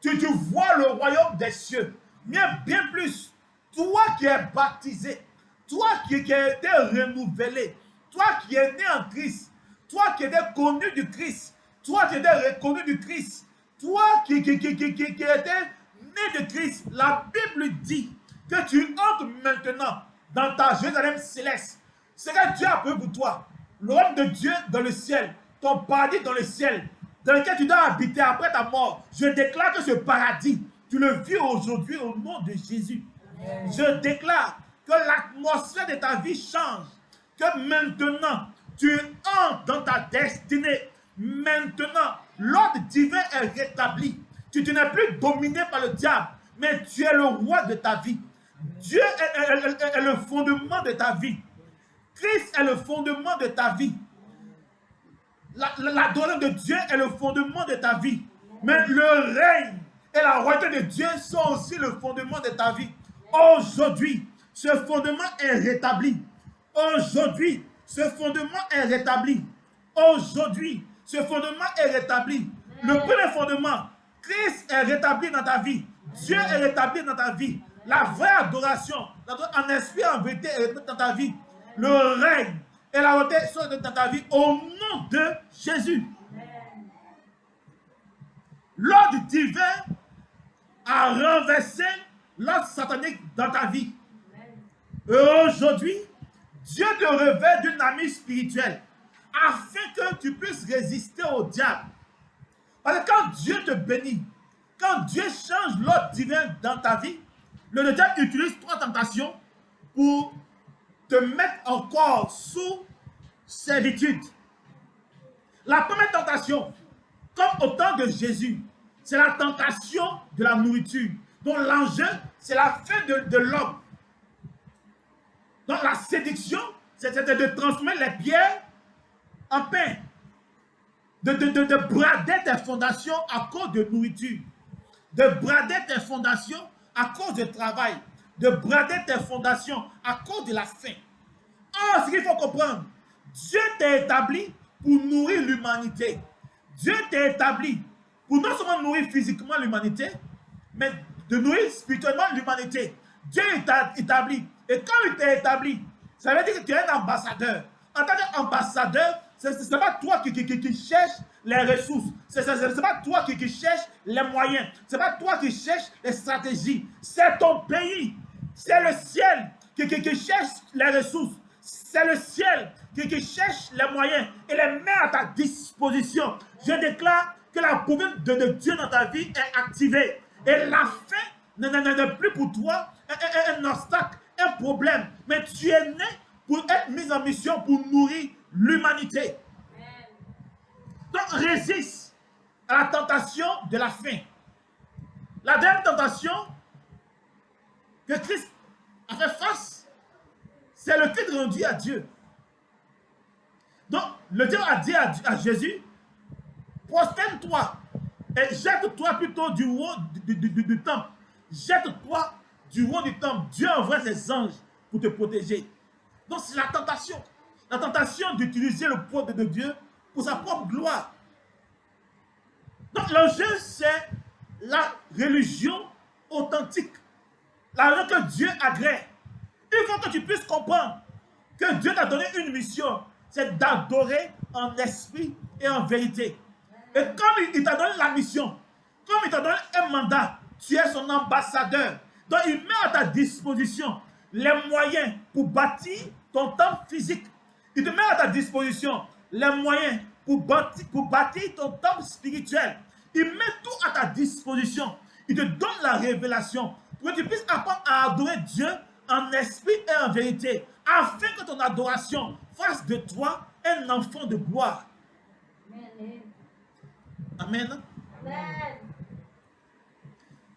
tu vois le royaume des cieux, mais bien plus, toi qui es baptisé, toi qui as été renouvelé, toi qui es né en Christ, toi qui étais connu du Christ, toi qui étais reconnu du Christ, toi qui étais né de Christ, la Bible dit que tu entres maintenant dans ta Jérusalem céleste. C'est que Dieu a prévu pour toi, le royaume de Dieu dans le ciel, ton paradis dans le ciel, dans lequel tu dois habiter après ta mort. Je déclare que ce paradis, tu le vis aujourd'hui au nom de Jésus. Amen. Je déclare que l'atmosphère de ta vie change, que maintenant, tu entres dans ta destinée. Maintenant, l'ordre divin est rétabli. Tu n'es plus dominé par le diable, mais tu es le roi de ta vie. Dieu est le fondement de ta vie. Christ est le fondement de ta vie. La donne de Dieu est le fondement de ta vie. Mais le règne et la royauté de Dieu sont aussi le fondement de ta vie. Aujourd'hui, ce fondement est rétabli. Aujourd'hui, ce fondement est rétabli. Aujourd'hui, ce fondement est rétabli. Le premier fondement, Christ est rétabli dans ta vie. Dieu est rétabli dans ta vie. La vraie adoration, en esprit, en vérité, est rétablie dans ta vie. Le règne et la royauté sont dans ta vie au nom de Jésus. L'ordre divin a renversé l'ordre satanique dans ta vie. Et aujourd'hui, Dieu te revêt d'une amie spirituelle afin que tu puisses résister au diable. Parce que quand Dieu te bénit, quand Dieu change l'ordre divin dans ta vie, le diable utilise 3 tentations pour te mettre encore sous servitude. La première tentation, comme au temps de Jésus, c'est la tentation de la nourriture. Donc l'enjeu, c'est la fin de l'homme. Donc la séduction, c'était de transformer les pierres en pain. De brader tes fondations à cause de nourriture. De brader tes fondations à cause de travail. De brader tes fondations à cause de la faim. Or, ce qu'il faut comprendre, Dieu t'a établi pour nourrir l'humanité. Dieu t'a établi pour non seulement nourrir physiquement l'humanité, mais de nourrir spirituellement l'humanité. Dieu t'a établi. Et quand il t'a établi, ça veut dire que tu es un ambassadeur. En tant qu'ambassadeur, ce n'est pas toi qui cherches les ressources. Ce n'est pas toi qui cherches les moyens. Ce n'est pas toi qui cherches les stratégies. C'est ton pays. C'est le ciel qui cherche les ressources. C'est le ciel qui cherche les moyens et les met à ta disposition. Je déclare que la providence de Dieu dans ta vie est activée. Et la faim n'est plus pour toi un obstacle, un problème. Mais tu es né pour être mis en mission pour nourrir l'humanité. Donc résiste à la tentation de la faim. La deuxième tentation que Christ a fait face, c'est le culte rendu à Dieu. Donc, le Dieu a dit à Jésus, prosterne-toi et jette-toi plutôt du haut du temple. Jette-toi du haut du temple. Dieu envoie ses anges pour te protéger. Donc, c'est la tentation. La tentation d'utiliser le pouvoir de Dieu pour sa propre gloire. Donc, l'enjeu, c'est la religion authentique. La religion que Dieu agrée. Il faut que tu puisses comprendre que Dieu t'a donné une mission, c'est d'adorer en esprit et en vérité. Et comme il t'a donné la mission, comme il t'a donné un mandat, tu es son ambassadeur. Donc il met à ta disposition les moyens pour bâtir ton temple physique. Il te met à ta disposition les moyens pour bâtir ton temple spirituel. Il met tout à ta disposition. Il te donne la révélation pour que tu puisses apprendre à adorer Dieu en esprit et en vérité, afin que ton adoration fasse de toi un enfant de gloire. Amen. Amen. Amen.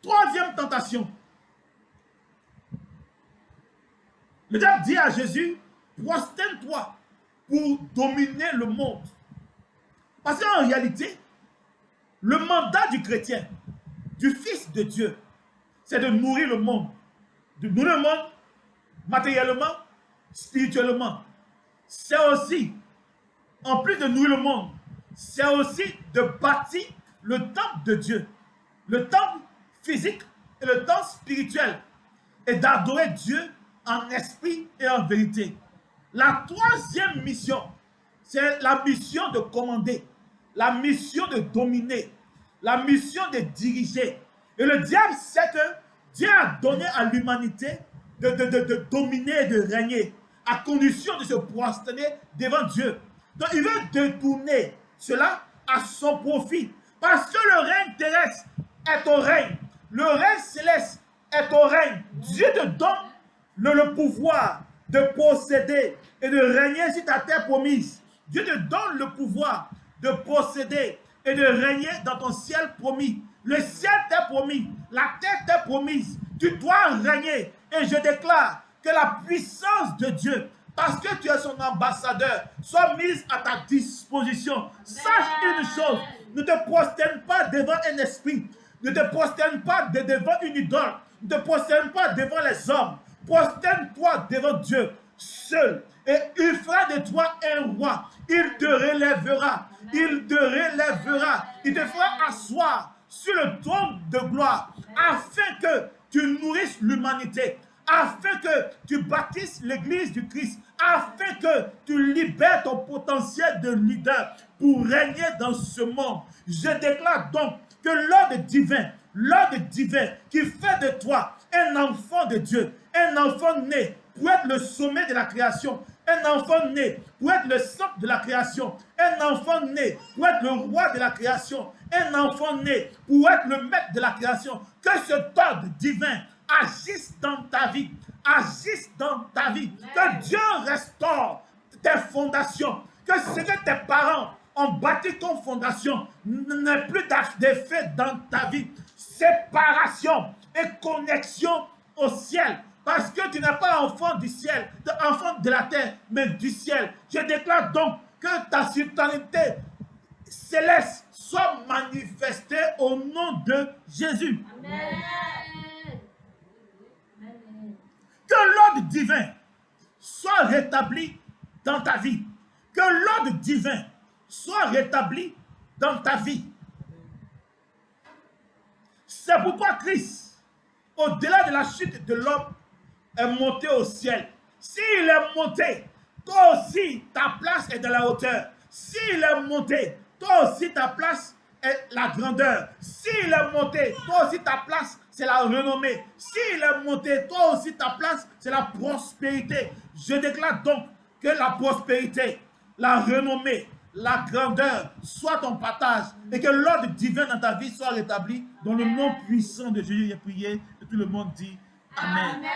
Troisième tentation. Le diable dit à Jésus, prosterne-toi pour dominer le monde. Parce qu'en réalité, le mandat du chrétien, du Fils de Dieu, c'est de nourrir le monde. De nourrir le monde matériellement, spirituellement. C'est aussi, en plus de nourrir le monde, c'est aussi de bâtir le temple de Dieu. Le temple physique et le temple spirituel. Et d'adorer Dieu en esprit et en vérité. La troisième mission, c'est la mission de commander, la mission de dominer, la mission de diriger. Et le diable sait que Dieu a donné à l'humanité de dominer et de régner, à condition de se prosterner devant Dieu. Donc il veut détourner cela à son profit. Parce que le règne terrestre est au règne. Le règne céleste est au règne. Dieu te donne le pouvoir de posséder et de régner sur ta terre promise. Dieu te donne le pouvoir de posséder et de régner dans ton ciel promis. Le ciel t'est promis, la terre t'est promise. Tu dois régner. Et je déclare que la puissance de Dieu, parce que tu es son ambassadeur, soit mise à ta disposition. Sache une chose, ne te prosterne pas devant un esprit, ne te prosterne pas devant une idole, ne te prosterne pas devant les hommes. Prosterne-toi devant Dieu seul et il fera de toi un roi. Il te relèvera, il te relèvera, il te fera asseoir sur le trône de gloire afin que tu nourrisses l'humanité, afin que tu bâtisses l'église du Christ, afin que tu libères ton potentiel de leader pour régner dans ce monde. Je déclare donc que l'ordre divin qui fait de toi un enfant de Dieu, un enfant né pour être le sommet de la création, un enfant né pour être le centre de la création, un enfant né pour être le roi de la création, un enfant né pour être le maître de la création. Que cet ordre divin agisse dans ta vie, agisse dans ta vie. Que Dieu restaure tes fondations, que ce que tes parents ont bâti comme fondation n'ait plus d'effet dans ta vie. Séparation et connexion au ciel. Parce que tu n'es pas enfant du ciel, enfant de la terre, mais du ciel. Je déclare donc que ta citoyenneté céleste soit manifestée au nom de Jésus. Amen. Que l'ordre divin soit rétabli dans ta vie. Que l'ordre divin soit rétabli dans ta vie. C'est pourquoi Christ, au-delà de la chute de l'homme, est monté au ciel. S'il est monté, toi aussi, ta place est de la hauteur. S'il est monté, toi aussi, ta place est la grandeur. S'il est monté, toi aussi, ta place, c'est la renommée. S'il est monté, toi aussi, ta place, c'est la prospérité. Je déclare donc que la prospérité, la renommée, la grandeur soit ton partage et que l'ordre divin dans ta vie soit rétabli dans le nom puissant de Jésus. J'ai prié et tout le monde dit Amen. Amen.